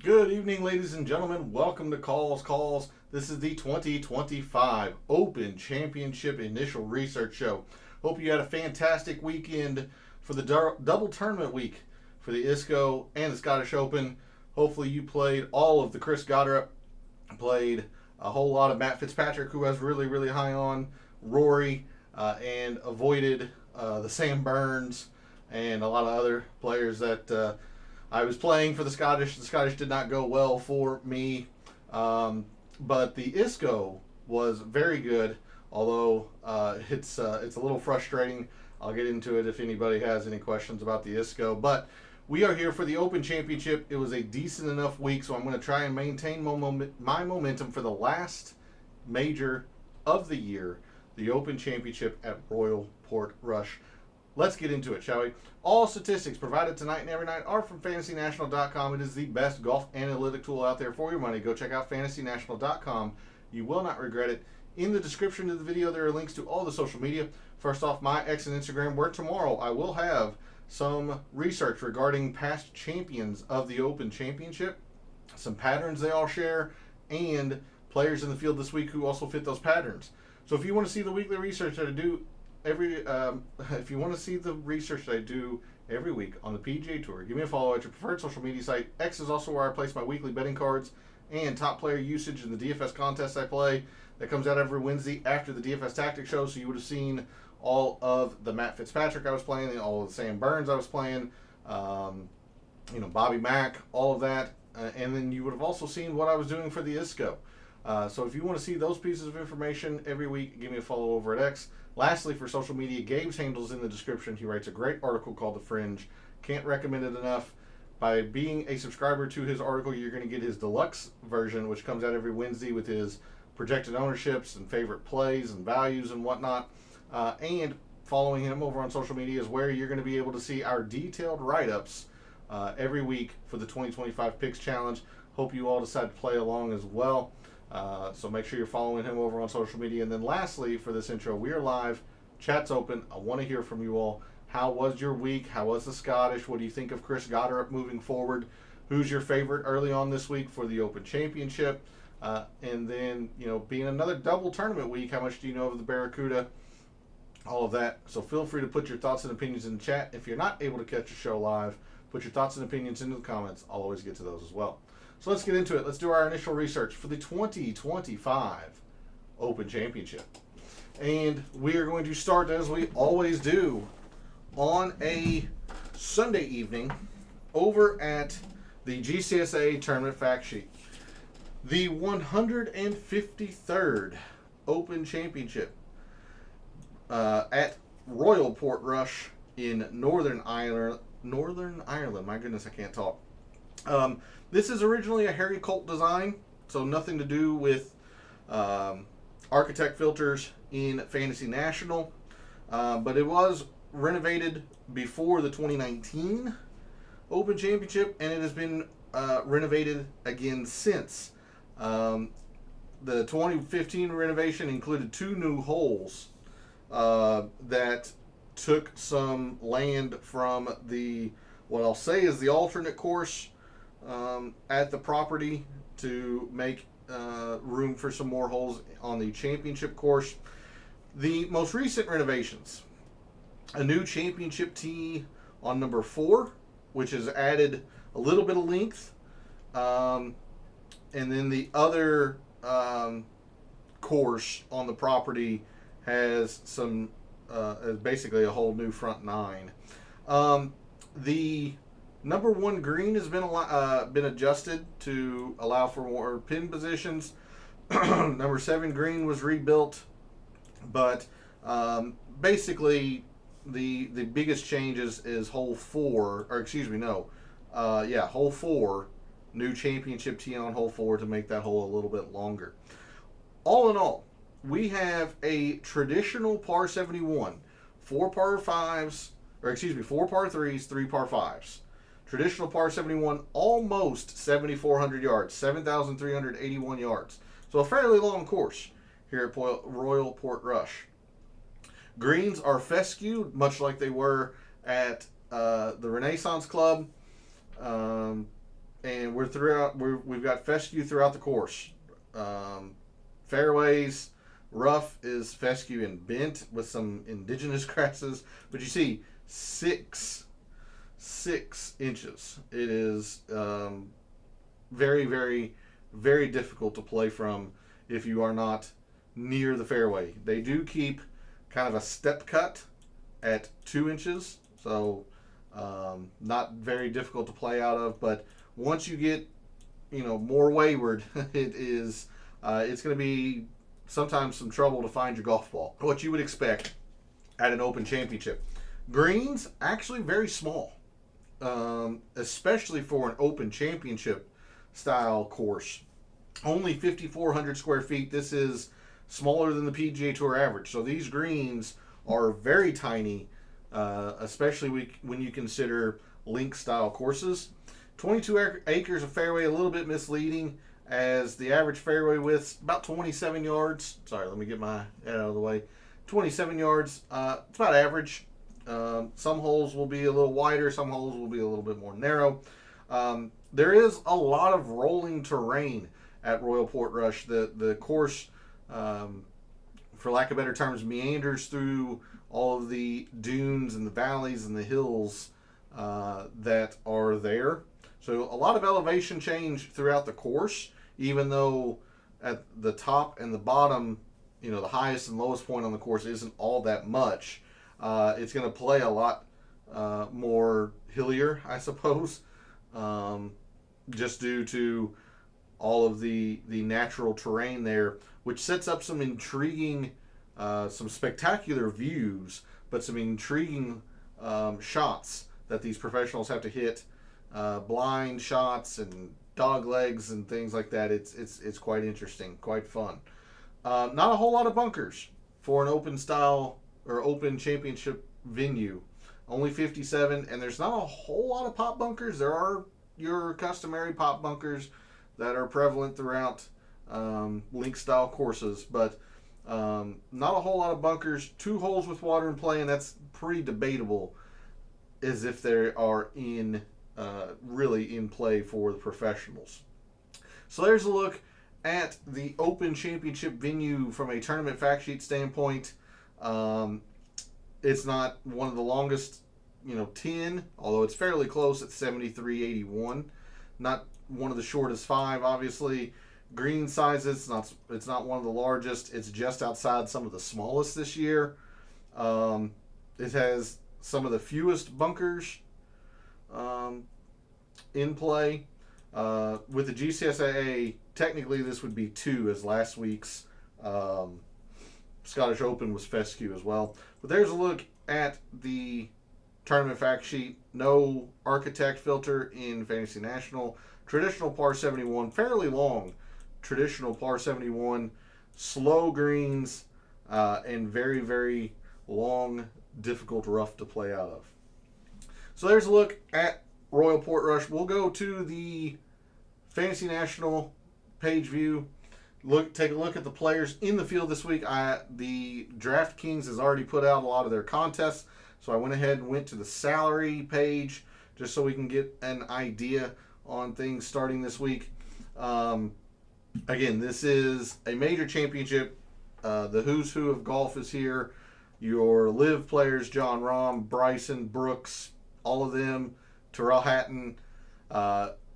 Good evening, ladies and gentlemen. Welcome to Calls. This is the 2025 Open Championship Initial Research Show. Hope you had a fantastic weekend for the double tournament week for the ISCO and the Scottish Open. Hopefully you played all of the Chris Goddard, played a whole lot of Matt Fitzpatrick, who I was really high on, Rory, and avoided the Sam Burns and a lot of other players that I was playing for the Scottish. The Scottish did not go well for me, but the ISCO was very good. Although it's a little frustrating. I'll get into it if anybody has any questions about the ISCO. But we are here for the Open Championship. It was a decent enough week, so I'm going to try and maintain my momentum for the last major of the year, the Open Championship at Royal Portrush. Let's get into it, shall we? All statistics provided tonight and every night are from FantasyNational.com. It is the best golf analytic tool out there for your money. Go check out FantasyNational.com. You will not regret it. In the description of the video, there are links to all the social media. First off, my X and Instagram, where tomorrow I will have some research regarding past champions of the Open Championship, some patterns they all share, and players in the field this week who also fit those patterns. So if you want to see the weekly research that I do if you want to see the research that I do every week on the PGA Tour, give me a follow at your preferred social media site. X is also where I place my weekly betting cards and top player usage in the DFS contest I play. That comes out every Wednesday after the DFS Tactics show, so you would have seen all of the Matt Fitzpatrick I was playing, all of the Sam Burns I was playing, Bobby Mack, all of that, and then you would have also seen what I was doing for the ISCO. So if you want to see those pieces of information every week, give me a follow over at X. Lastly, for social media, Gabe's handle's in the description. He writes a great article called The Fringe. Can't recommend it enough. By being a subscriber to his article, you're going to get his deluxe version, which comes out every Wednesday with his projected ownerships and favorite plays and values and whatnot. And following him over on social media is where you're going to be able to see our detailed write-ups every week for the 2025 Picks Challenge. Hope you all decide to play along as well. So make sure you're following him over on social media. And then lastly, for this intro, we are live. Chat's open. I want to hear from you all. How was your week? How was the Scottish? What do you think of Chris Goddard moving forward? Who's your favorite early on this week for the Open Championship? And then, being another double tournament week, how much do you know of the Barracuda? All of that. So feel free to put your thoughts and opinions in the chat. If you're not able to catch the show live, put your thoughts and opinions into the comments. I'll always get to those as well. So let's get into it. Let's do our initial research for the 2025 Open Championship. And we are going to start, as we always do, on a Sunday evening over at the GCSA Tournament Fact Sheet. The 153rd Open Championship at Royal Portrush in Northern Ireland. My goodness, I can't talk. This is originally a Harry Colt design, so nothing to do with architect filters in Fantasy National, but it was renovated before the 2019 Open Championship, and it has been renovated again since. The 2015 renovation included 2 new holes that took some land from what I'll say is the alternate course at the property to make room for some more holes on the championship course. The most recent renovations: a new championship tee on number 4, which has added a little bit of length, and then the other course on the property has some basically a whole new front 9. The number 1 green has been adjusted to allow for more pin positions. Number 7 green was rebuilt, but basically the biggest changes is hole 4, hole 4, new championship tee on hole 4 to make that hole a little bit longer. All in all, we have a traditional par 71, 4 par 3s, 3 par 5s. Traditional par 71, almost 7,400 yards, 7,381 yards. So a fairly long course here at Royal Portrush. Greens are fescue, much like they were at the Renaissance Club. And we've got fescue throughout the course. Fairways, rough is fescue and bent with some indigenous grasses, but you see 6 inches. It is very, very, very difficult to play from if you are not near the fairway. They do keep kind of a step cut at 2 inches, so not very difficult to play out of. But once you get more wayward, it's going to be sometimes some trouble to find your golf ball. What you would expect at an Open Championship. Greens actually very small, especially for an Open Championship style course. Only 5,400 square feet. This is smaller than the PGA Tour average. So these greens are very tiny, especially when you consider link style courses. 22 acres of fairway, a little bit misleading, as the average fairway width's about 27 yards. Sorry, let me get my head out of the way. 27 yards. It's about average. Some holes will be a little wider. Some holes will be a little bit more narrow. There is a lot of rolling terrain at Royal Portrush. The course, for lack of better terms, meanders through all of the dunes and the valleys and the hills that are there. So a lot of elevation change throughout the course, even though at the top and the bottom, the highest and lowest point on the course isn't all that much. It's going to play a lot more hillier, I suppose, just due to all of the natural terrain there, which sets up some intriguing, some spectacular views, but some intriguing shots that these professionals have to hit, blind shots and dog legs and things like that. It's quite interesting, quite fun. Not a whole lot of bunkers for an open style or Open Championship venue. Only 57, and there's not a whole lot of pop bunkers. There are your customary pop bunkers that are prevalent throughout link style courses, but not a whole lot of bunkers. 2 holes with water in play, and that's pretty debatable as if they are really in play for the professionals. So there's a look at the Open Championship venue from a tournament fact sheet standpoint. It's not one of the longest, 10, although it's fairly close at 73.81. Not one of the shortest 5, obviously. Green sizes, it's not one of the largest. It's just outside some of the smallest this year. It has some of the fewest bunkers in play. With the GCSAA, technically this would be 2, as last week's Scottish Open was fescue as well. But there's a look at the tournament fact sheet. No architect filter in Fantasy National. Traditional par 71, fairly long traditional par 71, slow greens, and very, very long, difficult rough to play out of. So there's a look at Royal Portrush. We'll go to the Fantasy National page view. Take a look at the players in the field this week. The DraftKings has already put out a lot of their contests, so I went ahead and went to the salary page just so we can get an idea on things starting this week. Again, this is a major championship. The who's who of golf is here. Your live players, John Rahm, Bryson, Brooks, all of them, Tyrrell Hatton,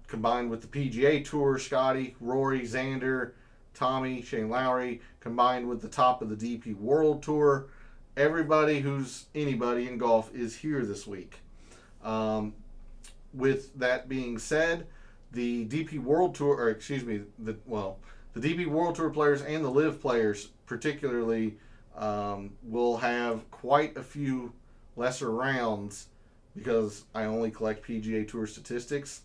combined with the PGA Tour, Scotty, Rory, Xander, Tommy, Shane Lowry, combined with the top of the DP World Tour. Everybody who's anybody in golf is here this week. With that being said, the DP World Tour, the DP World Tour players and the LIV players particularly will have quite a few lesser rounds because I only collect PGA Tour statistics.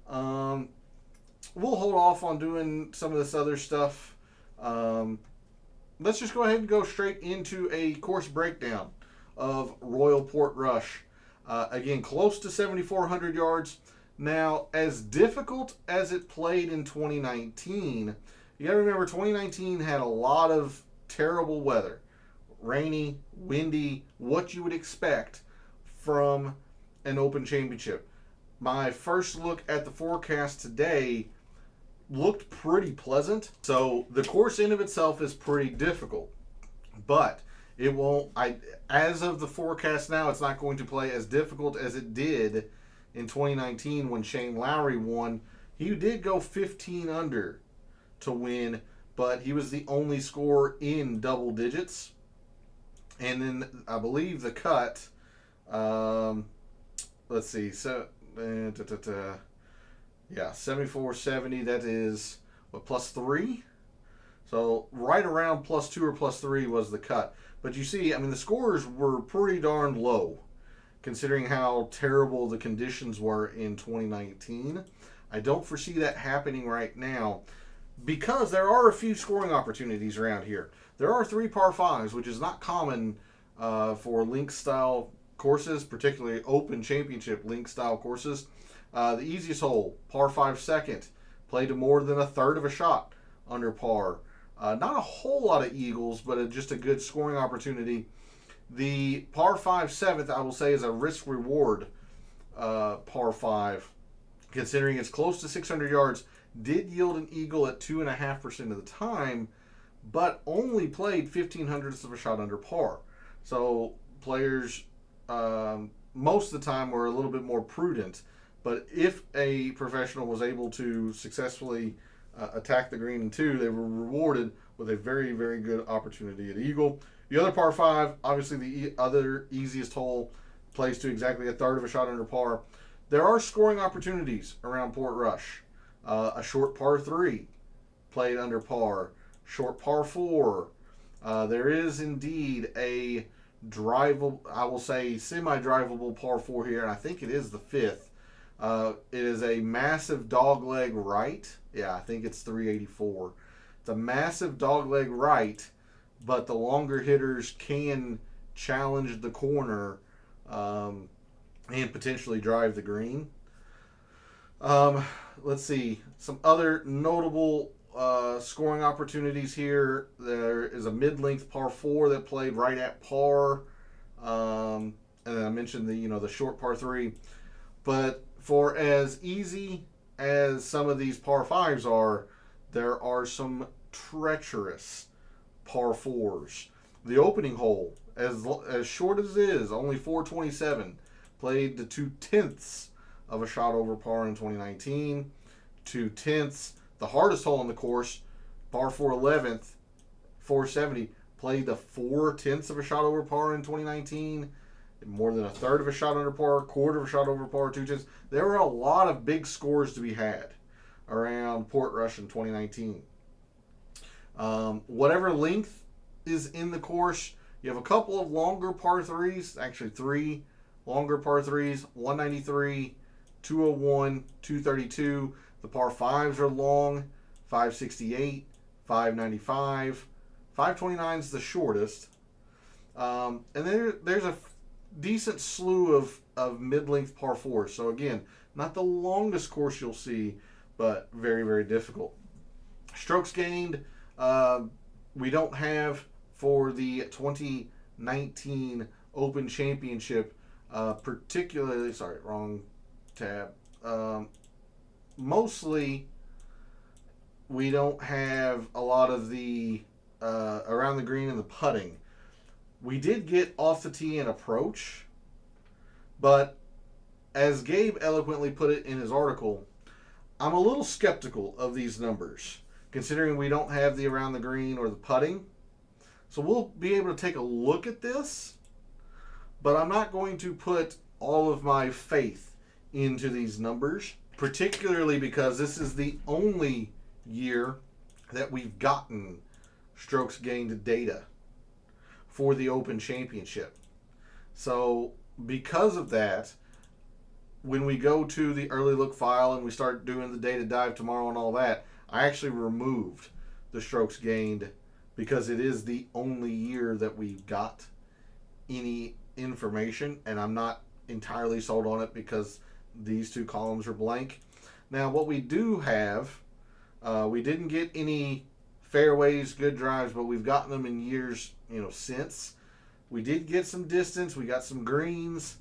We'll hold off on doing some of this other stuff. Let's just go ahead and go straight into a course breakdown of Royal Portrush. Again, close to 7,400 yards. Now, as difficult as it played in 2019, you got to remember 2019 had a lot of terrible weather. Rainy, windy, what you would expect from an Open Championship. my first look at the forecast today looked pretty pleasant. So the course in of itself is pretty difficult, but it won't. As of the forecast now, it's not going to play as difficult as it did in 2019 when Shane Lowry won. He did go 15 under to win, but he was the only scorer in double digits. And then I believe the cut, let's see, so yeah, 74.70, that is what, +3? So right around +2 or +3 was the cut. But you see, I mean, the scores were pretty darn low considering how terrible the conditions were in 2019. I don't foresee that happening right now because there are a few scoring opportunities around here. There are 3 par 5s, which is not common for link style courses, particularly Open Championship link style courses. The easiest hole, par 5 second, played to more than a third of a shot under par. Not a whole lot of eagles, but just a good scoring opportunity. The par 5 seventh, I will say, is a risk reward par 5, considering it's close to 600 yards. Did yield an eagle at 2.5% of the time, but only played 0.15 of a shot under par. So players most of the time were a little bit more prudent. But if a professional was able to successfully attack the green in 2, they were rewarded with a very, very good opportunity at eagle. The other par 5, obviously the other easiest hole, plays to exactly a third of a shot under par. There are scoring opportunities around Portrush. A short par 3 played under par. Short par 4. There is indeed a drivable, I will say semi-drivable par 4 here, and I think it is the 5th. It is a massive dogleg right. Yeah, I think it's 384. It's a massive dogleg right, but the longer hitters can challenge the corner and potentially drive the green. Let's see. Some other notable scoring opportunities here. There is a mid-length par 4 that played right at par. And then I mentioned the short par 3. But for as easy as some of these par 5s are, there are some treacherous par 4s. The opening hole, as short as it is, only 427, played to 2/10 of a shot over par in 2019. 2/10, the hardest hole on the course, par 4 11th, 470, played to 4/10 of a shot over par in 2019. More than a third of a shot under par, quarter of a shot over par, 2/10. There were a lot of big scores to be had around Portrush in 2019. Whatever length is in the course, you have a couple of longer par 3s, actually 3 longer par 3s, 193, 201, 232. The par 5s are long, 568, 595, 529 is the shortest. And there's a decent slew of mid-length par 4s. So again, not the longest course you'll see, but very, very difficult. Strokes gained, we don't have for the 2019 Open Championship, particularly, sorry, wrong tab. Mostly, we don't have a lot of the around the green and the putting. We did get off the tee and approach, but as Gabe eloquently put it in his article, I'm a little skeptical of these numbers, considering we don't have the around the green or the putting. So we'll be able to take a look at this, but I'm not going to put all of my faith into these numbers, particularly because this is the only year that we've gotten strokes gained data for the Open Championship. So because of that, when we go to the early look file and we start doing the data dive tomorrow and all that, I actually removed the strokes gained because it is the only year that we've got any information, and I'm not entirely sold on it because these 2 columns are blank. Now what we do have, we didn't get any fairways, good drives, but we've gotten them in years, since. We did get some distance. We got some greens.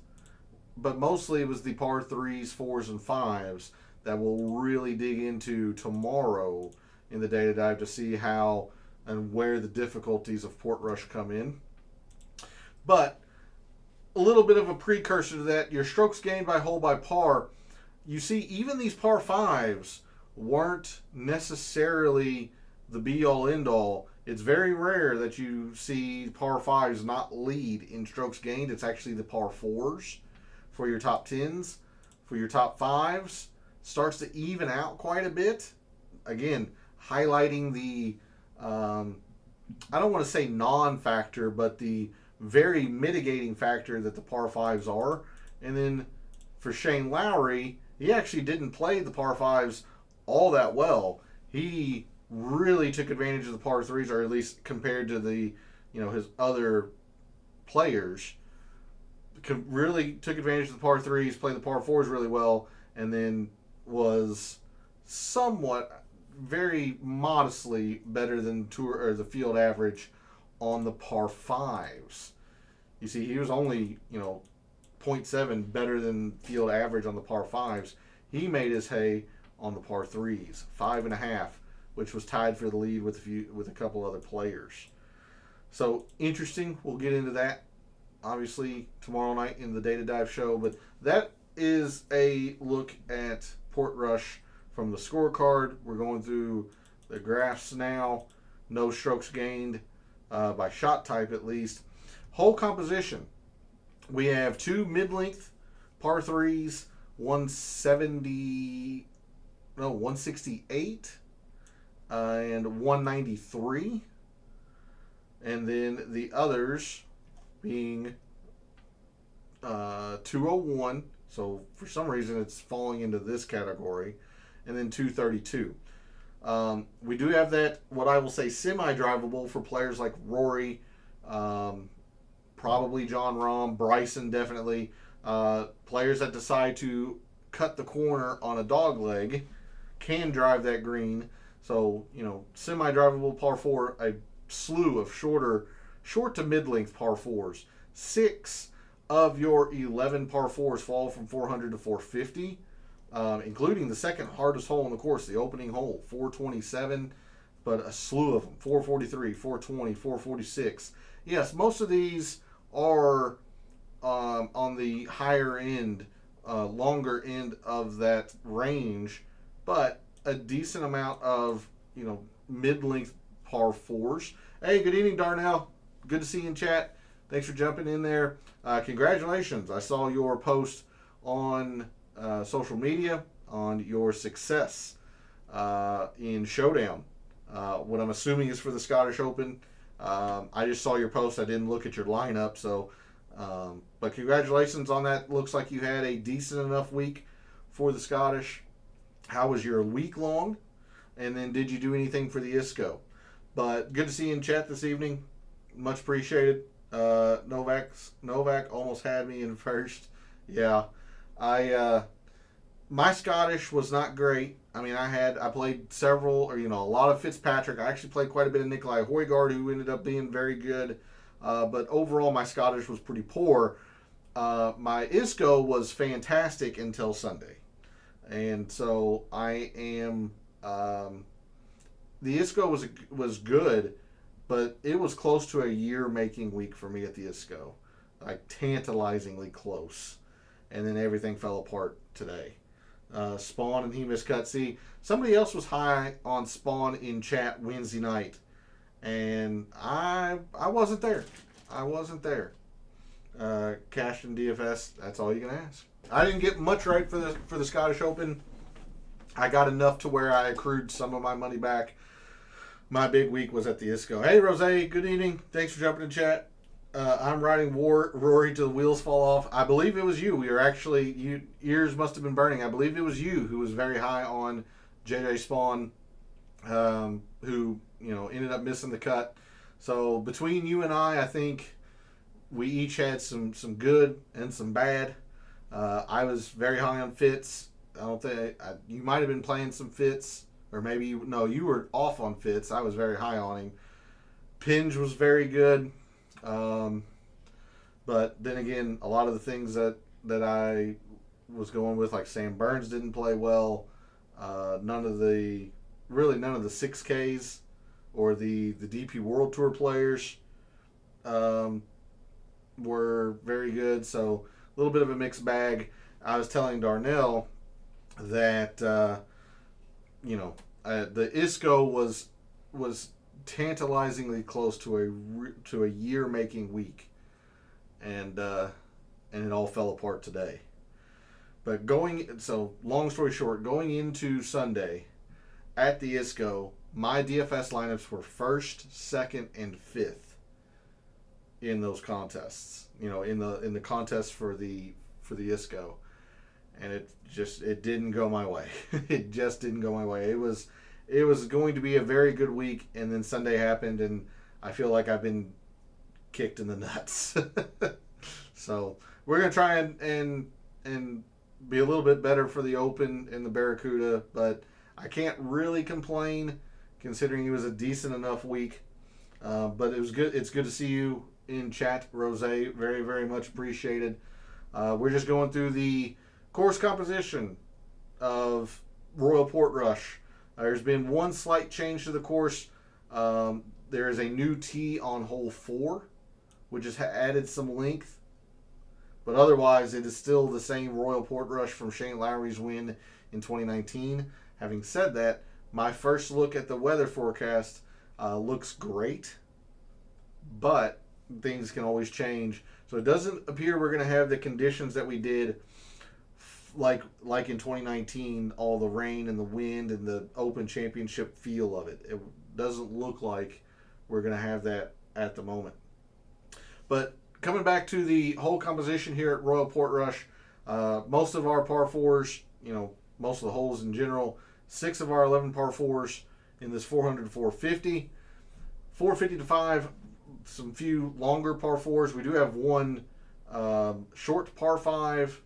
but mostly it was the par 3s, 4s, and 5s that we'll really dig into tomorrow in the data dive to see how and where the difficulties of Portrush come in. But a little bit of a precursor to that, your strokes gained by hole by par, you see even these par 5s weren't necessarily the be-all end-all. It's very rare that you see par 5s not lead in strokes gained. It's actually the par 4s for your top 10s. For your top 5s, starts to even out quite a bit. Again, highlighting the, I don't want to say non-factor, but the very mitigating factor that the par 5s are. And then for Shane Lowry, he actually didn't play the par 5s all that well. He really took advantage of the par 3s, or at least compared to the, his other players, really took advantage of the par 3s, played the par 4s really well, and then was somewhat, very modestly better than tour or the field average on the par 5s. You see, he was only 0.7 better than field average on the par 5s. He made his hay on the par 3s, 5.5, which was tied for the lead with a couple other players. So interesting. We'll get into that obviously tomorrow night in the Data Dive show. But that is a look at Portrush from the scorecard. We're going through the graphs now. No strokes gained by shot type at least. Hole composition. We have two mid-length par 3s, 168 and 193. And then the others being 201. So for some reason it's falling into this category. And then 232. We do have that, what I will say, semi-drivable for players like Rory, probably John Rahm, Bryson definitely. Players that decide to cut the corner on a dog leg can drive that green. So, semi-drivable par 4, a slew of short to mid-length par 4s. 6 of your 11 par 4s fall from 400 to 450, including the second hardest hole in the course, the opening hole, 427, but a slew of them, 443, 420, 446. Yes, most of these are on the higher end, longer end of that range, but a decent amount of, mid-length par 4s. Hey, good evening, Darnell. Good to see you in chat. Thanks for jumping in there. Congratulations. I saw your post on social media on your success in Showdown. What I'm assuming is for the Scottish Open. I just saw your post. I didn't look at your lineup. So, but congratulations on that. Looks like you had a decent enough week for the Scottish. How was your week long? And then did you do anything for the ISCO? But good to see you in chat this evening. Much appreciated. Novak almost had me in first. Yeah, my Scottish was not great. I mean, I played several, a lot of Fitzpatrick. I actually played quite a bit of Nicolai Højgaard, who ended up being very good. But overall, my Scottish was pretty poor. My ISCO was fantastic until Sunday. And so I am, the ISCO was good, but it was close to a year-making week for me at the ISCO. Like, tantalizingly close. And then everything fell apart today. Spawn and he miscut. See, somebody else was high on Spawn in chat Wednesday night, and I wasn't there. Cash and DFS, that's all you can ask. I didn't get much right for the Scottish Open. I got enough to where I accrued some of my money back. My big week was at the ISCO. Hey, Rose, good evening. Thanks for jumping in chat. I'm riding Rory till the wheels fall off. I believe it was you. We were actually, ears must have been burning. I believe it was you who was very high on JJ Spawn, who, ended up missing the cut. So between you and I think we each had some good and some bad. I was very high on Fitz. I don't think you might have been playing some Fitz, or maybe you were off on Fitz. I was very high on him. Pinge was very good. But then again, a lot of the things that that I was going with, like Sam Burns didn't play well. None of the 6Ks or the DP World Tour players were very good. So a little bit of a mixed bag. I was telling Darnell that the ISCO was tantalizingly close to a year making week, and it all fell apart today. But long story short, going into Sunday at the ISCO, my DFS lineups were first, second, and fifth in those contests. In the contest for the ISCO, and it didn't go my way. It just didn't go my way. It was going to be a very good week, and then Sunday happened, and I feel like I've been kicked in the nuts. So we're gonna try and be a little bit better for the Open in the Barracuda, but I can't really complain considering it was a decent enough week. But it was good. It's good to see you in chat, Rose. Very, very much appreciated. We're just going through the course composition of Royal Portrush. There's been one slight change to the course. There is a new tee on hole 4, which has added some length. But otherwise, it is still the same Royal Portrush from Shane Lowry's win in 2019. Having said that, my first look at the weather forecast looks great, but things can always change. So it doesn't appear we're going to have the conditions that we did like in 2019, all the rain and the wind and the Open Championship feel of it. It doesn't look like we're going to have that at the moment. But coming back to the whole composition here at Royal Portrush, most of our par 4s, most of the holes in general, 6 of our 11 par 4s in this 400 to 450. 450 to 5, some few longer par 4s. We do have one short par 5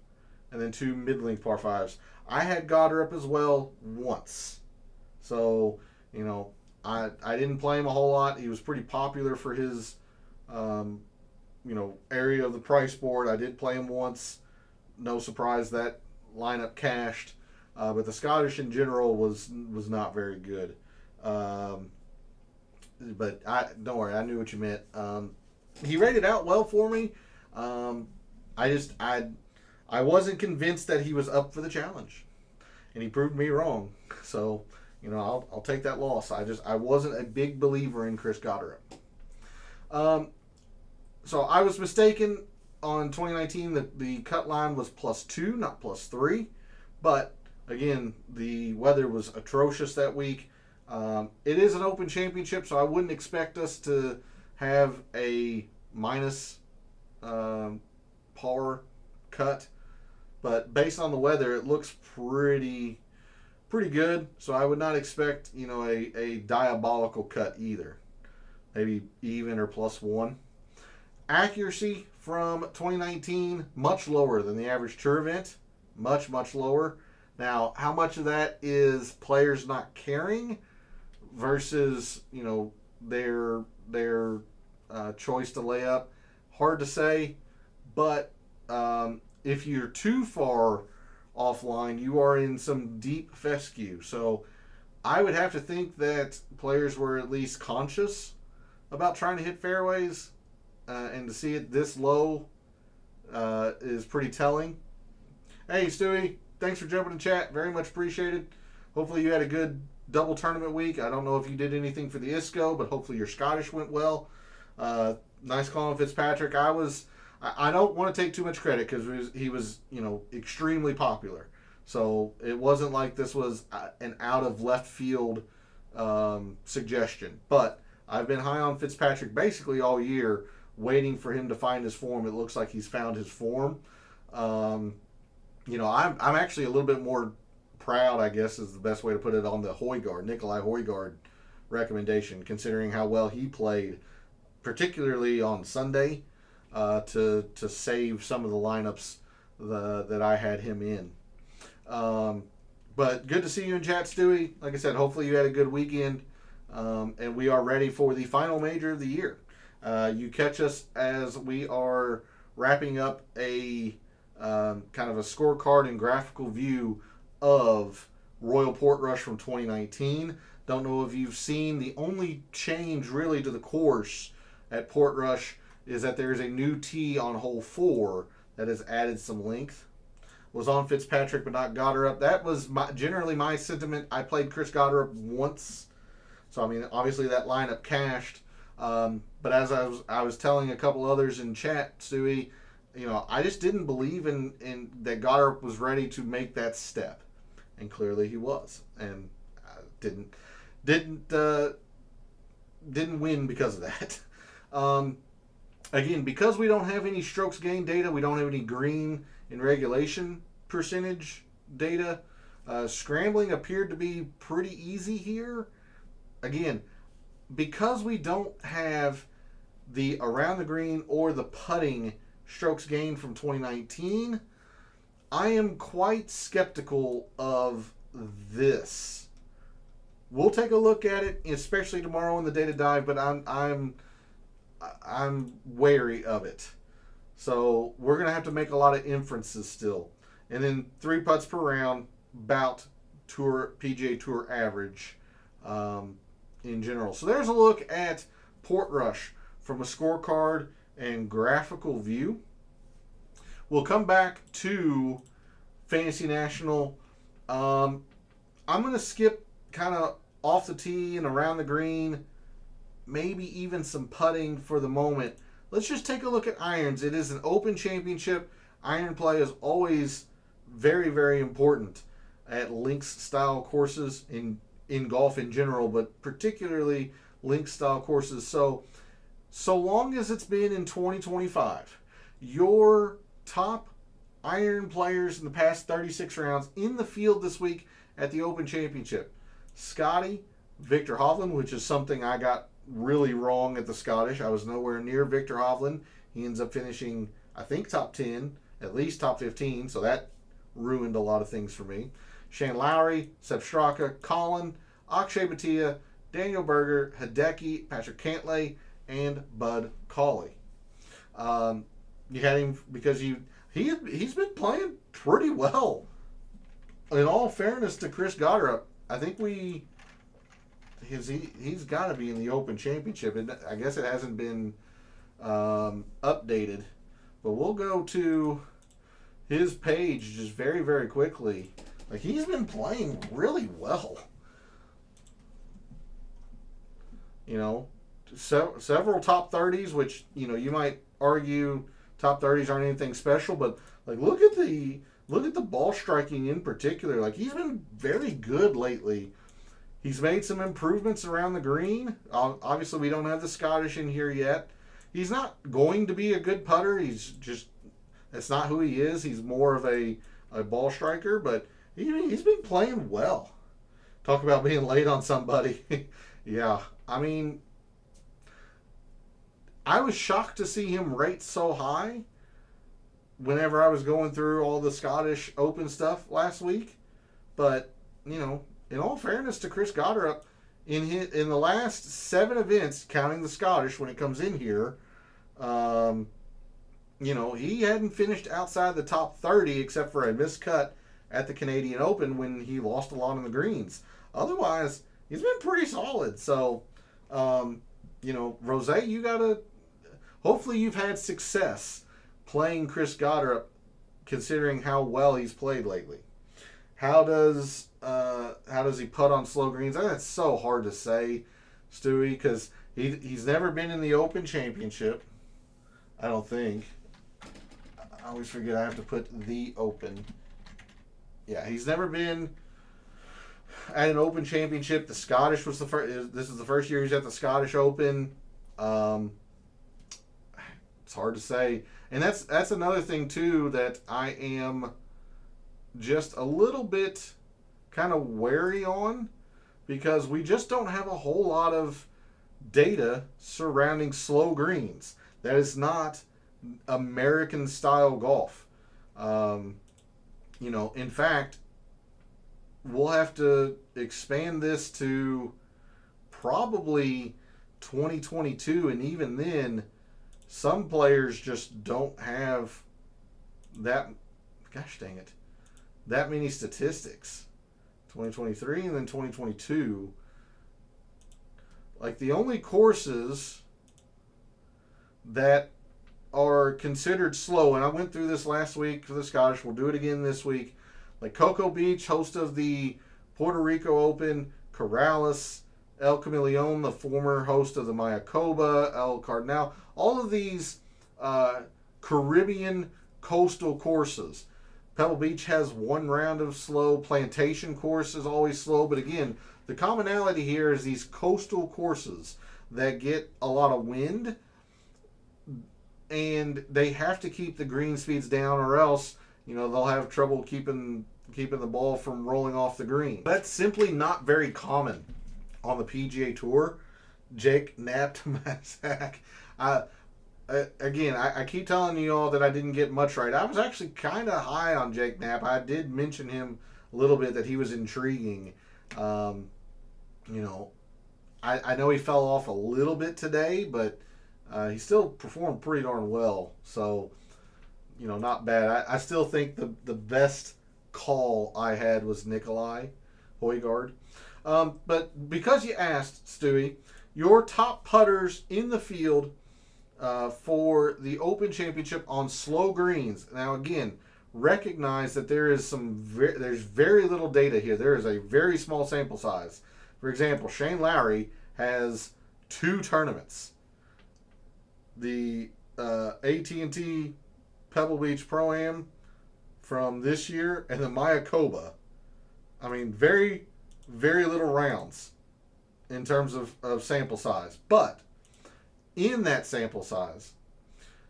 and then 2 mid-length par 5s. I had Goddard up as well once. So, I didn't play him a whole lot. He was pretty popular for his area of the price board. I did play him once. No surprise that lineup cashed. But the Scottish in general was not very good. But don't worry, I knew what you meant. He rated out well for me. I wasn't convinced that he was up for the challenge, and he proved me wrong. So I'll take that loss. I wasn't a big believer in Chris Goddard. So I was mistaken on 2019 that the cut line was +2, not +3. But again, the weather was atrocious that week. It is an Open Championship, so I wouldn't expect us to have a minus par cut. But based on the weather, it looks pretty good. So I would not expect a diabolical cut either. Maybe even or +1. Accuracy from 2019, much lower than the average tour event. Much, much lower. Now, how much of that is players not caring versus, their choice to lay up? Hard to say. But if you're too far offline, you are in some deep fescue. So I would have to think that players were at least conscious about trying to hit fairways. And to see it this low is pretty telling. Hey, Stewie, thanks for jumping in chat. Very much appreciated. Hopefully you had a good double tournament week. I don't know if you did anything for the ISCO, but hopefully your Scottish went well. Nice call on Fitzpatrick. I don't want to take too much credit because he was extremely popular. So it wasn't like this was an out of left field suggestion. But I've been high on Fitzpatrick basically all year, waiting for him to find his form. It looks like he's found his form. I'm actually a little bit more proud, I guess is the best way to put it, on the Nikolai Højgaard recommendation, considering how well he played, particularly on Sunday, to save some of the lineups that I had him in. But good to see you in chat, Stewie. Like I said, hopefully you had a good weekend, and we are ready for the final major of the year. You catch us as we are wrapping up a kind of a scorecard and graphical view of Royal Portrush from 2019. Don't know if you've seen, the only change really to the course at Portrush is that there is a new tee on hole 4 that has added some length. Was on Fitzpatrick but not Goddard. That was generally my sentiment. I played Chris Goddard once, so I mean obviously that lineup cashed. But as I was telling a couple others in chat, Stewie, I just didn't believe in that Goddard was ready to make that step, and clearly he was, and didn't win because of that. Again, because we don't have any strokes gained data, we don't have any green in regulation percentage data. Scrambling appeared to be pretty easy here. Again, because we don't have the around the green or the putting strokes gained from 2019, I am quite skeptical of this. We'll take a look at it, especially tomorrow in the data dive, but I'm wary of it. So we're going to have to make a lot of inferences still. And then 3 putts per round, about PGA Tour average in general. So there's a look at Portrush from a scorecard and graphical view. We'll come back to Fantasy National. I'm going to skip kind of off the tee and around the green, maybe even some putting for the moment. Let's just take a look at irons. It is an open championship. Iron play is always very, very important at links style courses in golf in general, but particularly links style courses. So long as it's been in 2025, your top iron players in the past 36 rounds in the field this week at the Open Championship: Scotty, Victor Hovland, which is something I got really wrong at the Scottish. I was nowhere near Victor Hovland. He ends up finishing, I think, top 10, at least top 15, so that ruined a lot of things for me. Shane Lowry, Sepp Straka, Colin, Akshay Bhatia, Daniel Berger, Hideki, Patrick Cantlay, and Bud Cauley. You had him because he's been playing pretty well. In all fairness to Chris Goddard, I think he's got to be in the Open Championship. I guess it hasn't been updated, but we'll go to his page just very, very quickly. Like, he's been playing really well. Several top 30s, which you might argue top 30s aren't anything special, but like look at the ball striking in particular. Like, he's been very good lately. He's made some improvements around the green. Obviously, we don't have the Scottish in here yet. He's not going to be a good putter. That's not who he is. He's more of a ball striker, but he's been playing well. Talk about being late on somebody. Yeah, I mean, I was shocked to see him rate so high whenever I was going through all the Scottish Open stuff last week. But, in all fairness to Chris Goddard, in the last 7 events, counting the Scottish when it comes in here, he hadn't finished outside the top 30 except for a miscut at the Canadian Open when he lost a lot on the greens. Otherwise, he's been pretty solid. So, Rose, you gotta. Hopefully, you've had success playing Chris Goddard, considering how well he's played lately. How does he putt on slow greens? That's so hard to say, Stewie, because he's never been in the Open Championship. I don't think. I always forget I have to put the Open. Yeah, he's never been at an Open Championship. The Scottish was the first. This is the first year he's at the Scottish Open. It's hard to say, and that's another thing too that I am just a little bit kind of wary on, because we just don't have a whole lot of data surrounding slow greens. That is not American style golf. In fact, we'll have to expand this to probably 2022, and even then, some players just don't have that gosh dang it, that many statistics. 2023 and then 2022. Like the only courses that are considered slow, and I went through this last week for the Scottish, we'll do it again this week. Like Cocoa Beach, host of the Puerto Rico Open, Corrales, El Camaleon, the former host of the Mayakoba, El Cardinal, all of these Caribbean coastal courses. Pebble Beach has one round of slow. Plantation course is always slow. But again, the commonality here is these coastal courses that get a lot of wind, and they have to keep the green speeds down, or else they'll have trouble keeping the ball from rolling off the green. That's simply not very common on the PGA Tour. Jake Knapp to Mazak. Again, I keep telling you all that I didn't get much right. I was actually kind of high on Jake Knapp. I did mention him a little bit, that he was intriguing. I know he fell off a little bit today, but he still performed pretty darn well. So, not bad. I still think the best call I had was Nikolai Højgaard. But because you asked, Stewie, your top putters in the field for the Open Championship on slow greens. Now, again, recognize that there's very little data here. There is a very small sample size. For example, Shane Lowry has 2 tournaments. The AT&T Pebble Beach Pro-Am from this year, and the Mayakoba. I mean, very, very little rounds in terms of sample size. But in that sample size,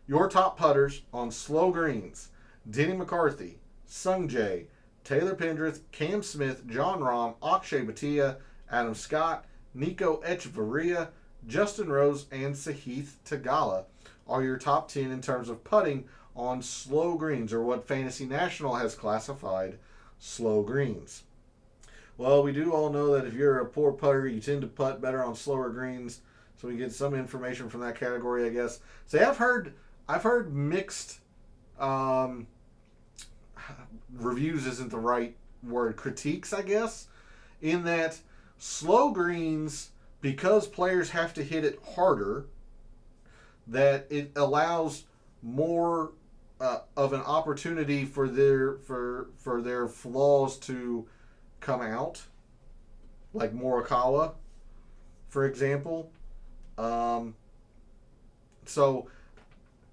your top putters on slow greens: Denny McCarthy, Sung Jae, Taylor Pendrith, Cam Smith, John Rahm, Akshay Bhatia, Adam Scott, Nico Echevarria, Justin Rose, and Sahith Theegala are your top 10 in terms of putting on slow greens, or what Fantasy National has classified slow greens. Well, we do all know that if you're a poor putter, you tend to putt better on slower greens. So we get some information from that category, I guess. See, I've heard mixed reviews isn't the right word, critiques, I guess, in that slow greens, because players have to hit it harder, that it allows more of an opportunity for their flaws to come out, like Morikawa, for example. So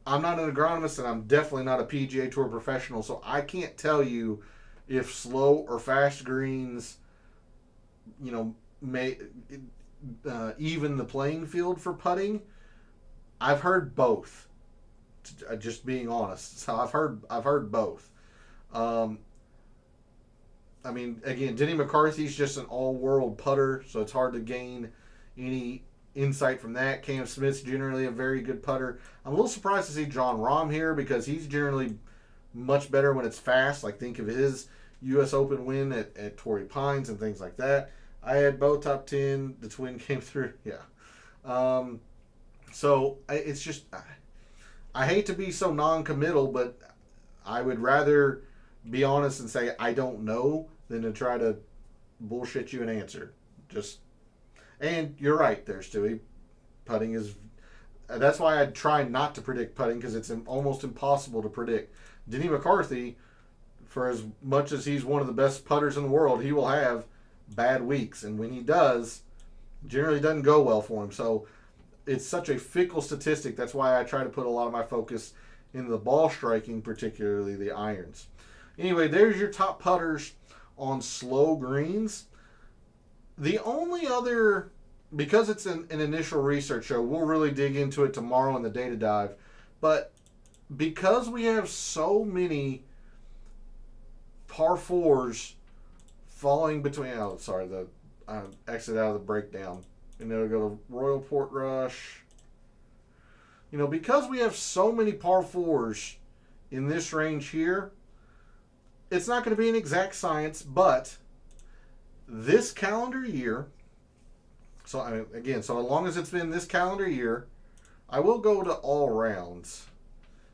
I'm not an agronomist, and I'm definitely not a PGA Tour professional, so I can't tell you if slow or fast greens, may even the playing field for putting. I've heard both, just being honest. So I've heard both. I mean, again, Denny McCarthy's just an all-world putter, so it's hard to gain any insight from that. Cam Smith's generally a very good putter. I'm a little surprised to see John Rahm here, because he's generally much better when it's fast. Like, think of his U.S. Open win at Torrey Pines and things like that. I had both top 10. The twin came through. Yeah. So it's just, I hate to be so non-committal, but I would rather be honest and say I don't know than to try to bullshit you an answer. And you're right there, Stewie. Putting is, that's why I try not to predict putting, because it's almost impossible to predict. Denny McCarthy, for as much as he's one of the best putters in the world, he will have bad weeks, and when he does, generally doesn't go well for him. So it's such a fickle statistic. That's why I try to put a lot of my focus in the ball striking, particularly the irons. Anyway, there's your top putters on slow greens. The only other, because it's an initial research show, we'll really dig into it tomorrow in the data dive, but because we have so many par fours falling between, I exit out of the breakdown, and then we'll go to Royal Portrush. Because we have so many par fours in this range here, it's not going to be an exact science, but this calendar year, so as long as it's been this calendar year, I will go to all rounds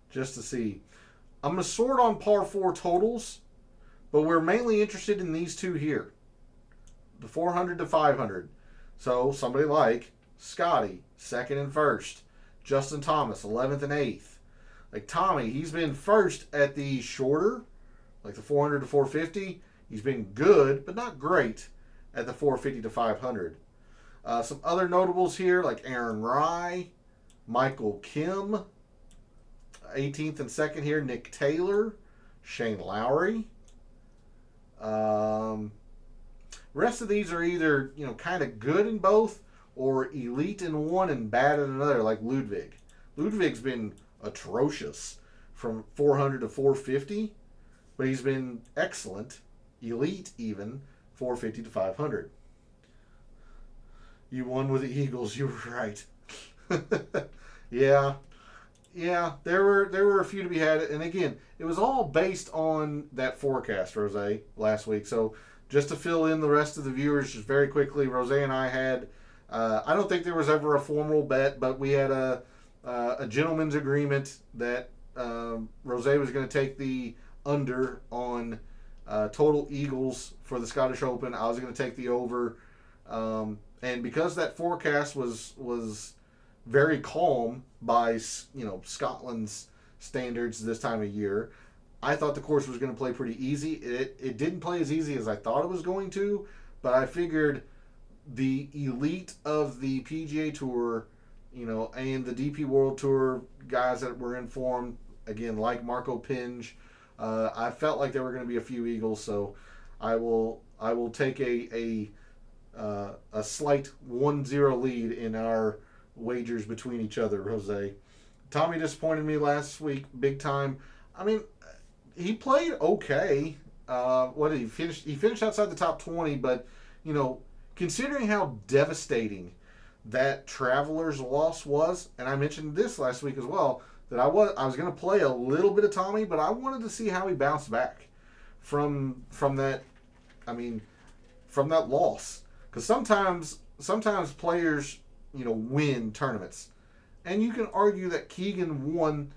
just to see. I'm going to sort on par 4 totals, but we're mainly interested in these two here, the 400 to 500. So somebody like Scotty, 2nd and 1st. Justin Thomas, 11th and 8th. Like Tommy, he's been first at the shorter, like the 400 to 450. He's been good, but not great at the 450 to 500. Some other notables here, like Aaron Rye, Michael Kim, 18th and 2nd here, Nick Taylor, Shane Lowry. Rest of these are either, kind of good in both or elite in one and bad in another, like Ludwig. Ludwig's been atrocious from 400 to 450, but he's been excellent, elite even, 450 to 500. You won with the Eagles, you were right. Yeah, there were a few to be had, and again, it was all based on that forecast, Rose, last week. So just to fill in the rest of the viewers, just very quickly, Rose and I had, I don't think there was ever a formal bet, but we had a gentleman's agreement that Rose was going to take the under on total Eagles for the Scottish Open. I was going to take the over, and because that forecast was very calm by Scotland's standards this time of year, I thought the course was going to play pretty easy. It didn't play as easy as I thought it was going to, but I figured the elite of the PGA Tour, and the DP World Tour guys that were informed, again, like Marco Pinge, I felt like there were going to be a few Eagles, so I will take a slight 1-0 lead in our wagers between each other, Jose. Tommy disappointed me last week big time. I mean, he played okay. What did he finish? He finished outside the top 20, but considering how devastating that Travelers loss was, and I mentioned this last week as well, that I was going to play a little bit of Tommy, but I wanted to see how he bounced back from that. I mean, from that loss, because sometimes players win tournaments, and you can argue that Keegan won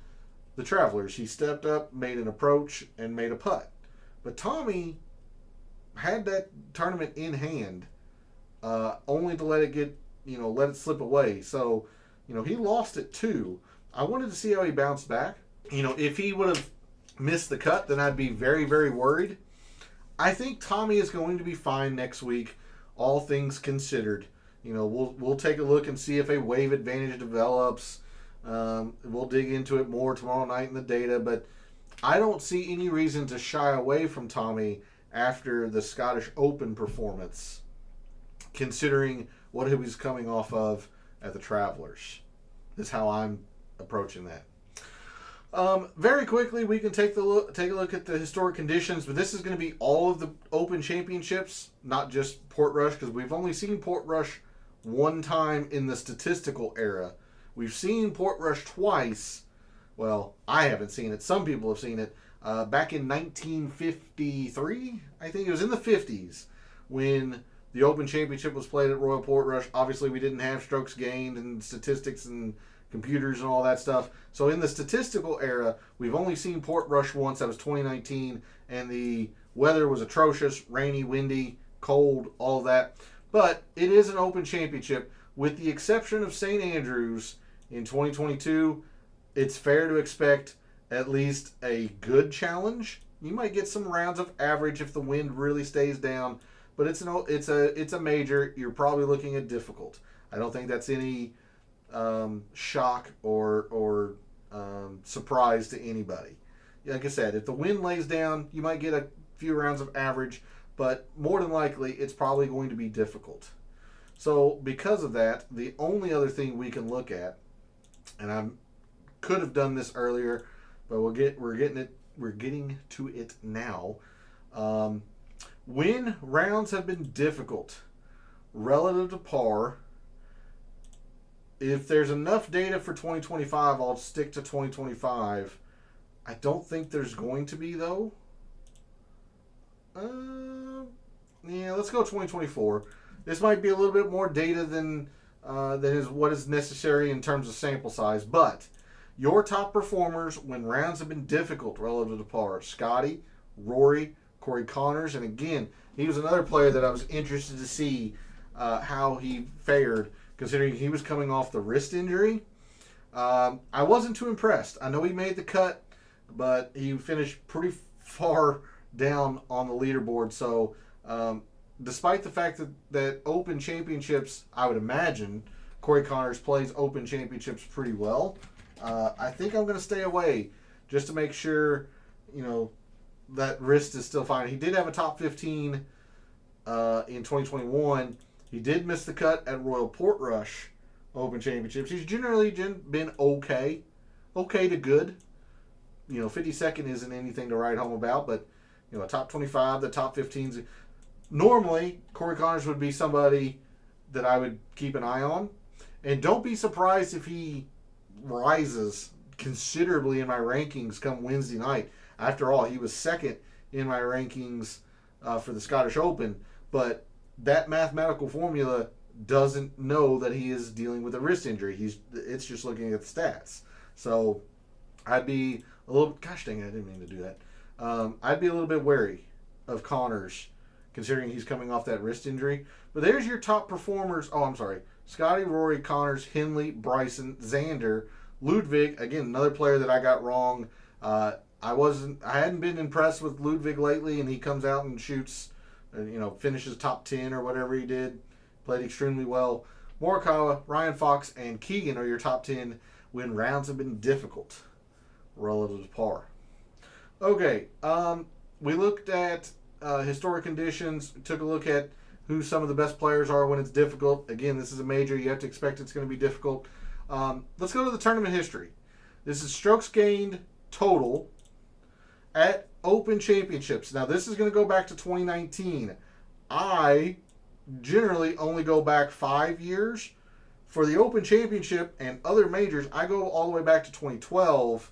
the Travelers. He stepped up, made an approach, and made a putt, but Tommy had that tournament in hand, only to let it slip away. So, he lost it too. I wanted to see how he bounced back. If he would have missed the cut, then I'd be very, very worried. I think Tommy is going to be fine next week, all things considered. We'll take a look and see if a wave advantage develops. We'll dig into it more tomorrow night in the data, but I don't see any reason to shy away from Tommy after the Scottish Open performance, considering what he was coming off of at the Travelers. Is how I'm approaching that. Very quickly, we can take a look at the historic conditions, but this is going to be all of the Open Championships, not just Portrush, because we've only seen Portrush one time in the statistical era. We've seen Portrush twice. Well, I haven't seen it. Some people have seen it. Back in 1953, I think it was in the 50s, when the Open Championship was played at Royal Portrush. Obviously, we didn't have strokes gained and statistics and computers and all that stuff. So in the statistical era, we've only seen Portrush once. That was 2019, and the weather was atrocious, rainy, windy, cold, all of that. But it is an Open Championship. With the exception of St. Andrews in 2022, it's fair to expect at least a good challenge. You might get some rounds of average if the wind really stays down, but it's a major. You're probably looking at difficult. I don't think that's any shock or surprise to anybody. Like I said, if the wind lays down, you might get a few rounds of average, but more than likely, it's probably going to be difficult. So because of that, the only other thing we can look at, and I could have done this earlier, but we're getting to it now. When rounds have been difficult relative to par, if there's enough data for 2025, I'll stick to 2025. I don't think there's going to be, though. Yeah, let's go 2024. This might be a little bit more data than what is necessary in terms of sample size, but Your top performers when rounds have been difficult relative to par: Scotty, Rory, Corey Connors, and again, he was another player that I was interested to see how he fared, considering he was coming off the wrist injury. I wasn't too impressed. I know he made the cut, but he finished pretty far down on the leaderboard. So, despite the fact that Open Championships, I would imagine Corey Connors plays Open Championships pretty well. I think I'm going to stay away just to make sure, that wrist is still fine. He did have a top 15 in 2021. He did miss the cut at Royal Portrush Open Championships. He's generally been okay to good. 52nd isn't anything to write home about, but a top 25, the top 15s. Normally, Corey Connors would be somebody that I would keep an eye on, and don't be surprised if he rises considerably in my rankings come Wednesday night. After all, he was second in my rankings for the Scottish Open, but that mathematical formula doesn't know that he is dealing with a wrist injury. It's just looking at the stats. So I'd be a little, gosh dang it, I didn't mean to do that. I'd be a little bit wary of Connors, considering he's coming off that wrist injury. But there's your top performers. Oh, I'm sorry. Scotty, Rory, Connors, Henley, Bryson, Xander, Ludwig. Again, another player that I got wrong. I hadn't been impressed with Ludwig lately, and he comes out and shoots, finishes top 10 or whatever he did. Played extremely well. Morikawa, Ryan Fox, and Keegan are your top 10 when rounds have been difficult relative to par. Okay, we looked at historic conditions, took a look at who some of the best players are when it's difficult. Again, this is a major. You have to expect it's going to be difficult. Let's go to the tournament history. This is strokes gained total at Open Championships. Now, this is going to go back to 2019. I generally only go back 5 years. For the Open Championship and other majors, I go all the way back to 2012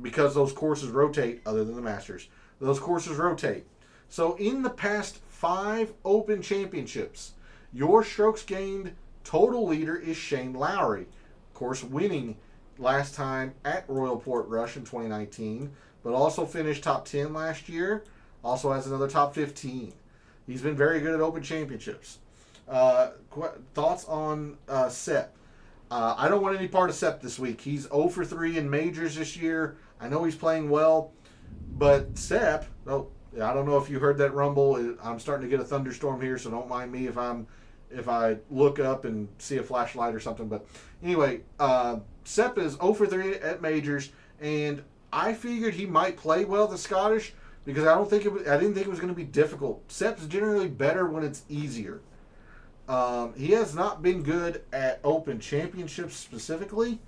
because those courses rotate, other than the Masters. Those courses rotate. So in the past 5 Open Championships, your strokes gained total leader is Shane Lowry. Of course, winning last time at Royal Portrush in 2019, but also finished top 10 last year. Also has another top 15. He's been very good at Open Championships. Thoughts on Sepp? I don't want any part of Sepp this week. He's 0 for 3 in majors this year. I know he's playing well, but Sepp, I don't know if you heard that rumble. I'm starting to get a thunderstorm here, so don't mind me if I look up and see a flashlight or something. But anyway, Sepp is 0 for 3 at majors, and I figured he might play well at the Scottish because I didn't think it was going to be difficult. Sepp's generally better when it's easier. He has not been good at Open Championships specifically.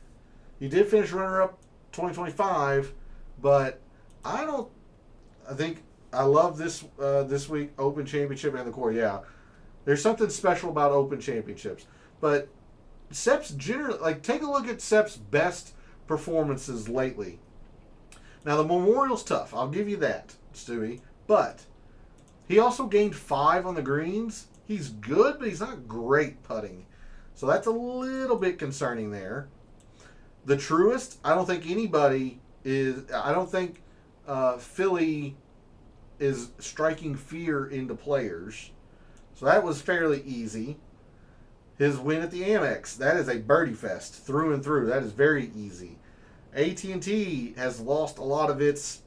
He did finish runner-up 2025, but I love this week Open Championship and the core. Yeah, there's something special about Open Championships. But Sepp's generally, take a look at Sepp's best performances lately. Now the Memorial's tough. I'll give you that, Stewie. But he also gained 5 on the greens. He's good, but he's not great putting. So that's a little bit concerning there. The Truist, I don't think anybody is. I don't think Philly is striking fear into players. So that was fairly easy. His win at the Amex, that is a birdie fest through and through. That is very easy. AT&T has lost a lot of its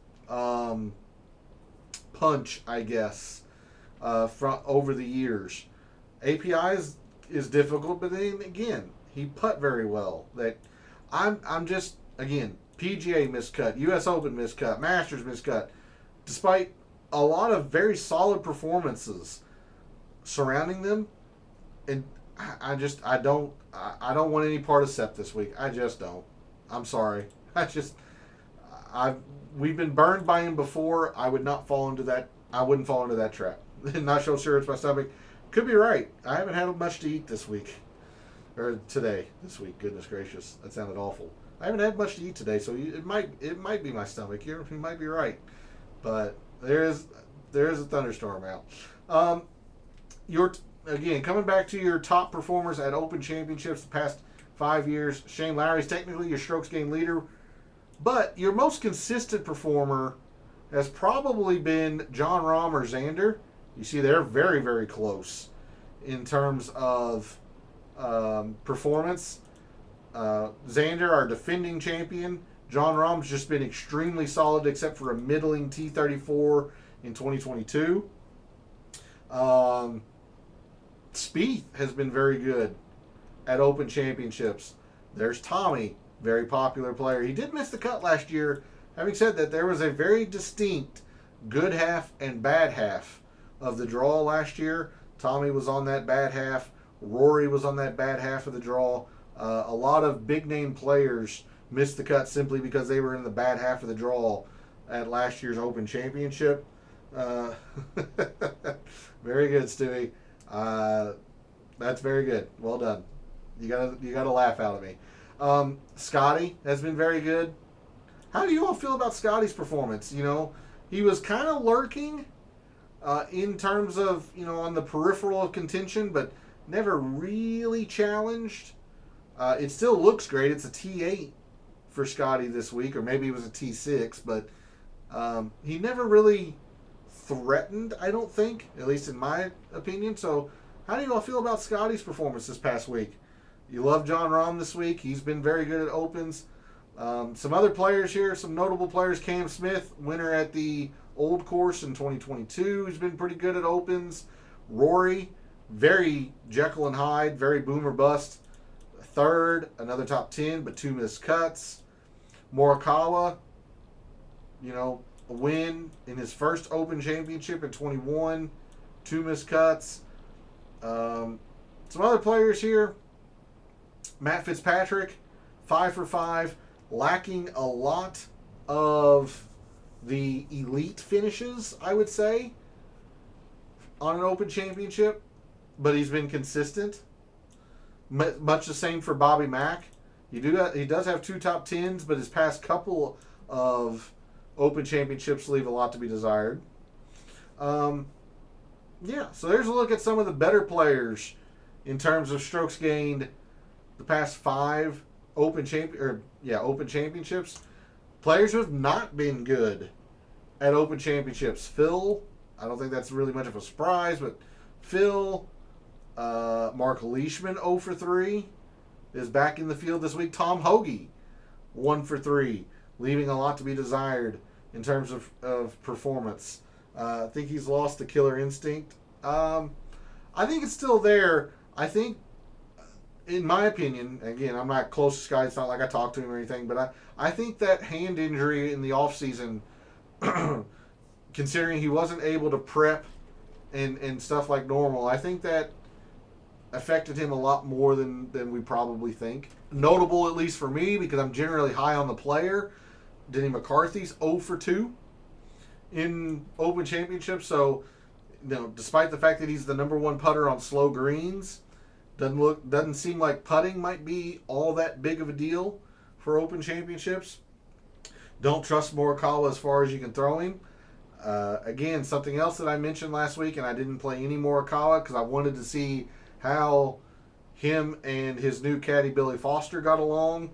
punch, I guess, from over the years. API is difficult, but then again, he putt very well. That I'm just, again, PGA miscut, US Open miscut, Masters miscut. Despite a lot of very solid performances surrounding them, and I don't want any part of Sepp this week. I just don't. I'm sorry. We've been burned by him before. I wouldn't fall into that trap. Not so sure it's my stomach. Could be right. I haven't had much to eat this week. Or today. This week. Goodness gracious. That sounded awful. I haven't had much to eat today, so it might be my stomach. You might be right. But there is a thunderstorm out. Again, coming back to your top performers at Open Championships the past 5 years. Shane Lowry's technically your strokes gained leader, but your most consistent performer has probably been Jon Rahm or Xander. You see, they're very, very close in terms of performance. Xander, our defending champion. Jon Rahm's just been extremely solid, except for a middling T34 in 2022. Spieth has been very good at Open Championships. There's Tommy, very popular player. He did miss the cut last year. Having said that, there was a very distinct good half and bad half of the draw last year. Tommy was on that bad half. Rory was on that bad half of the draw. A lot of big-name players missed the cut simply because they were in the bad half of the draw at last year's Open Championship. Very good, Stewie. That's very good. Well done. You gotta laugh out of me. Scotty has been very good. How do you all feel about Scotty's performance? You know, he was kind of lurking in terms of, you know, on the peripheral of contention, but never really challenged. It still looks great. It's a T8 for Scotty this week, or maybe it was a T6, but he never really threatened, I don't think, at least in my opinion. So how do you all feel about Scotty's performance this past week? You love Jon Rahm this week. He's been very good at Opens. Some other players here, some notable players. Cam Smith, winner at the Old Course in 2022. He's been pretty good at Opens. Rory, very Jekyll and Hyde, very boom or bust. Third, another top 10, but 2 missed cuts. Morikawa, you know, a win in his first Open Championship in 21, 2 missed cuts. Some other players here. Matt Fitzpatrick, 5 for 5, lacking a lot of the elite finishes, I would say, on an Open Championship, but he's been consistent. Much the same for Bobby Mack. He does have 2 top 10s, but his past couple of Open Championships leave a lot to be desired. Yeah, so there's a look at some of the better players in terms of strokes gained the past 5 Open Championships. Players who have not been good at Open Championships. Phil, I don't think that's really much of a surprise, but Phil, Mark Leishman 0 for 3 is back in the field this week. Tom Hoagie 1 for 3, leaving a lot to be desired in terms of performance. I think he's lost the killer instinct. I think it's still there. I think, in my opinion, again, I'm not close to Sky. It's not like I talked to him or anything, but I think that hand injury in the offseason, considering he wasn't able to prep and stuff like normal, I think that affected him a lot more than we probably think. Notable, at least for me, because I'm generally high on the player, Denny McCarthy's 0 for 2 in Open Championships. So, you know, despite the fact that he's the number 1 putter on slow greens, doesn't seem like putting might be all that big of a deal for Open Championships. Don't trust Morikawa as far as you can throw him. Again, something else that I mentioned last week, and I didn't play any Morikawa because I wanted to see how him and his new caddy Billy Foster got along.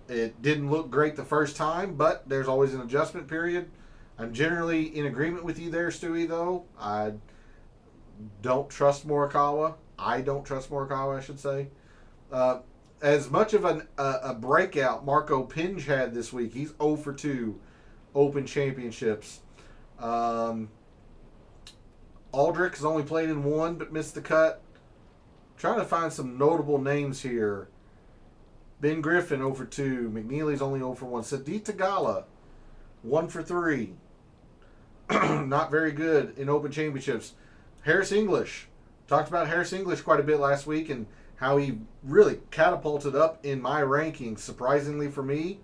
It didn't look great the first time, but there's always an adjustment period. I'm generally in agreement with you there, Stewie, though. I don't trust Morikawa. I should say. As much of a breakout Marco Pinge had this week. He's 0 for 2 Open Championships. Aldrich has only played in 1 but missed the cut. Trying to find some notable names here. Ben Griffin 0 for 2. McNeely's only 0 for 1. Sadiq Tagala 1 for 3. Not very good in Open Championships. Harris English. Talked about Harris English quite a bit last week and how he really catapulted up in my rankings, surprisingly for me.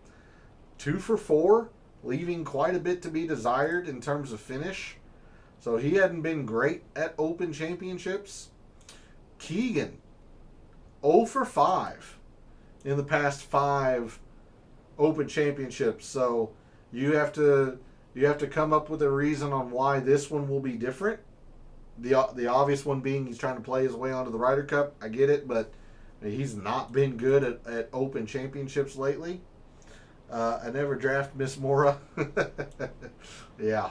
2 for 4, leaving quite a bit to be desired in terms of finish. So he hadn't been great at Open Championships. Keegan, 0 for 5 in the past 5 Open Championships. So you have to come up with a reason on why this one will be different. The obvious one being he's trying to play his way onto the Ryder Cup. I get it, but He's not been good at Open Championships lately. I never draft Miss Mora. Yeah.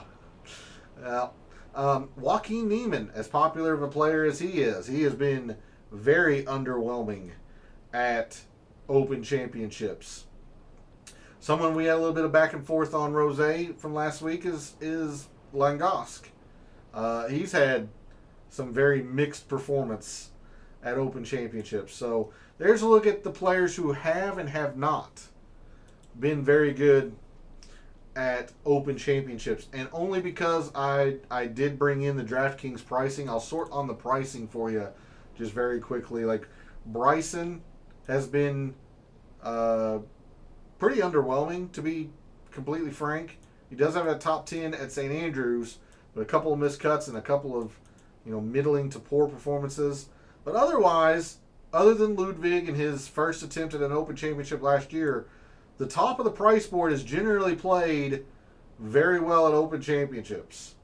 Joaquin Niemann, as popular of a player as he has been very underwhelming at Open Championships. Someone we had a little bit of back and forth on Rosé from last week is Langosk. He's had some very mixed performance at Open Championships. So there's a look at the players who have and have not been very good at Open Championships. And only because I did bring in the DraftKings pricing, I'll sort on the pricing for you just very quickly. Like Bryson has been pretty underwhelming, to be completely frank. He does have a top 10 at St. Andrews, but a couple of miscuts and a couple of middling to poor performances. But otherwise, other than Ludwig and his first attempt at an Open Championship last year, the top of the price board has generally played very well at Open Championships.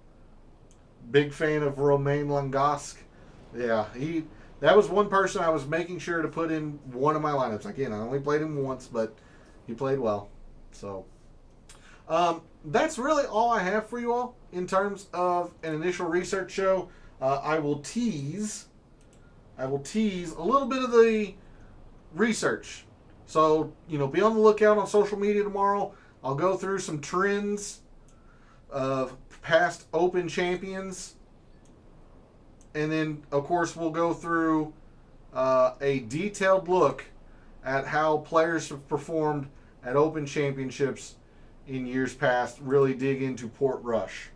Big fan of Romain Langosk. Yeah, that was one person I was making sure to put in one of my lineups. Again, I only played him once, but he played well. So that's really all I have for you all in terms of an initial research show. I will tease a little bit of the research. So, be on the lookout on social media tomorrow. I'll go through some trends of past Open champions. And then, of course, we'll go through a detailed look at how players have performed at Open Championships in years past. Really dig into Portrush.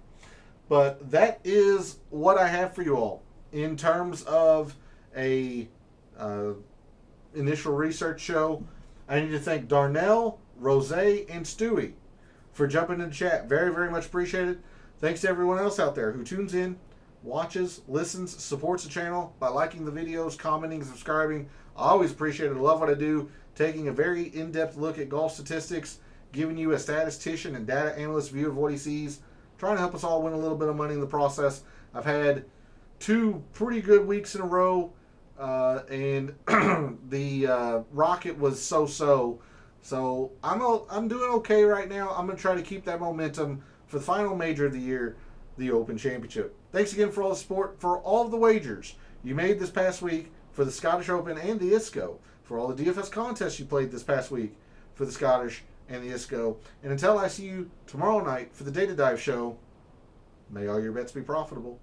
But that is what I have for you all in terms of a initial research show. I need to thank Darnell, Rosé, and Stewie for jumping in the chat. Very, very much appreciated. Thanks to everyone else out there who tunes in, watches, listens, supports the channel by liking the videos, commenting, subscribing. I always appreciate it. I love what I do. Taking a very in-depth look at golf statistics, giving you a statistician and data analyst view of what he sees, trying to help us all win a little bit of money in the process. I've had 2 pretty good weeks in a row. And the Rocket was so-so. So I'm doing okay right now. I'm going to try to keep that momentum for the final major of the year, the Open Championship. Thanks again for all the support, for all of the wagers you made this past week for the Scottish Open and the ISCO, for all the DFS contests you played this past week for the Scottish and the ISCO. And until I see you tomorrow night for the Data Dive show, may all your bets be profitable.